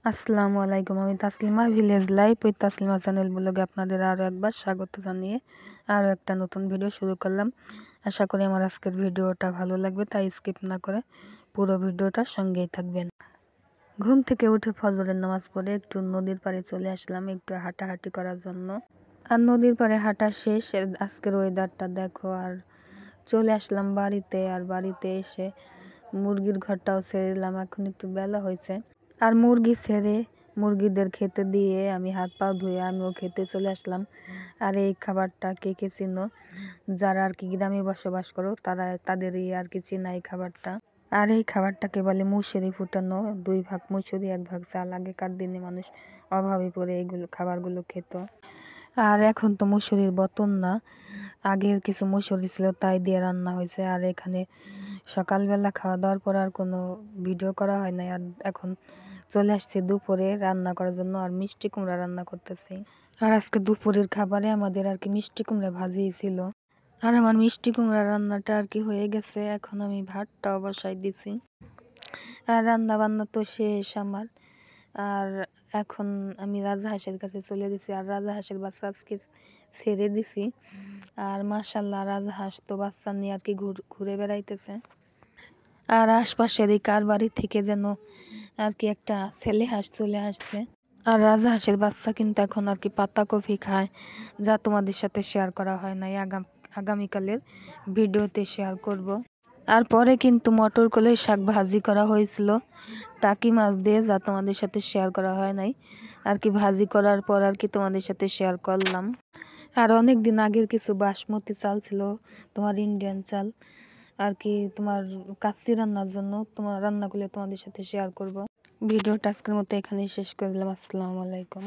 আসসালামু আলাইকুম। আমি Taslima village life with Taslima channel ব্লগে আপনাদের আরও একবার স্বাগত জানিয়ে আরও একটা নতুন ভিডিও শুরু করলাম। আশা করি আমার আজকের ভিডিওটা ভালো লাগবে, তাই স্কিপ না করে পুরো ভিডিওটার সঙ্গেই থাকবেন। ঘুম থেকে উঠে ফজরের নামাজ পড়ে একটু নদীর পাড়ে চলে আসলাম একটু হাঁটাহাঁটি করার জন্য। আর নদীর পাড়ে হাঁটা শেষ, আজকের ওয়েদারটা দেখো। আর চলে আসলাম বাড়িতে। আর বাড়িতে এসে মুরগির ঘরটাও ছেড়েলাম, এখন একটু বেলা হয়েছে। আর মুরগি ছেড়ে মুরগিদের খেতে দিয়ে আমি হাত পা ধুয়ে আমিও খেতে চলে আসলাম। আর এই খাবারটা কে কে চিনো, যারা আর কি গ্রামে বসবাস করো তাদেরই আর কি চিনা এই খাবারটা। আর এই খাবারটাকে বলে মুসুরি ফুটানো, 2 ভাগ মুসুরি 1 ভাগ চাল। আগেকার দিনে মানুষ অভাবে পড়ে এইগুলো খাবারগুলো খেত। আর এখন তো মুসুরির বতন না, আগের কিছু মুসুরি ছিল তাই দিয়ে রান্না হয়েছে। আর এখানে সকালবেলা খাওয়া দাওয়ার পর আর কোনো ভিডিও করা হয় না। আর এখন চলে আসছে দুপুরে রান্না করার জন্য, আর মিষ্টি কুমড়া রান্না করতেছি। আর আজকে দুপুরের খাবারে আমাদের আর কি মিষ্টি কুমড়া ভাজিই ছিল। আর আমার মিষ্টি কুমড়া রান্নাটা আর কি হয়ে গেছে, এখন আমি ভাতটাও বসাই দিছি। আর রান্না বান্না তো শেষ আমার। আর এখন আমি রাজহাঁসের কাছে চলে দিছি। আর রাজহাঁসের বাচ্চা আজকে ছেড়ে দিছি। আর মাশাল্লাহ রাজহাঁস তো বাচ্চা নিয়ে আর কি ঘুরে বেড়াইতেছে। আর আশপাশের এই কার বাড়ি থেকে যেন আর কি একটা ছেলে হাঁস চলে আসছে। আর রাজহাঁসের বাচ্চা কিন্তু এখন আর কি পাতাকপি খায়, যা তোমাদের সাথে শেয়ার করা হয় নাই। আগামীকালের ভিডিওতে শেয়ার করব। আর পরে কিন্তু মটর কলাই শাক ভাজি করা হয়েছিল টাকি মাছ দিয়ে, যা তোমাদের সাথে শেয়ার করা হয় নাই। আর কি ভাজি করার পর আর কি তোমাদের সাথে শেয়ার করলাম। আর অনেক দিন আগের কিছু বাসমতি চাল ছিল, তোমার ইন্ডিয়ান চাল আর কি, তোমার কাচ্চি রান্নার জন্য তোমার রান্নাগুলো তোমাদের সাথে শেয়ার করব। ভিডিওটা আজকের মতো এখানেই শেষ করে দিলাম। আসসালামু আলাইকুম।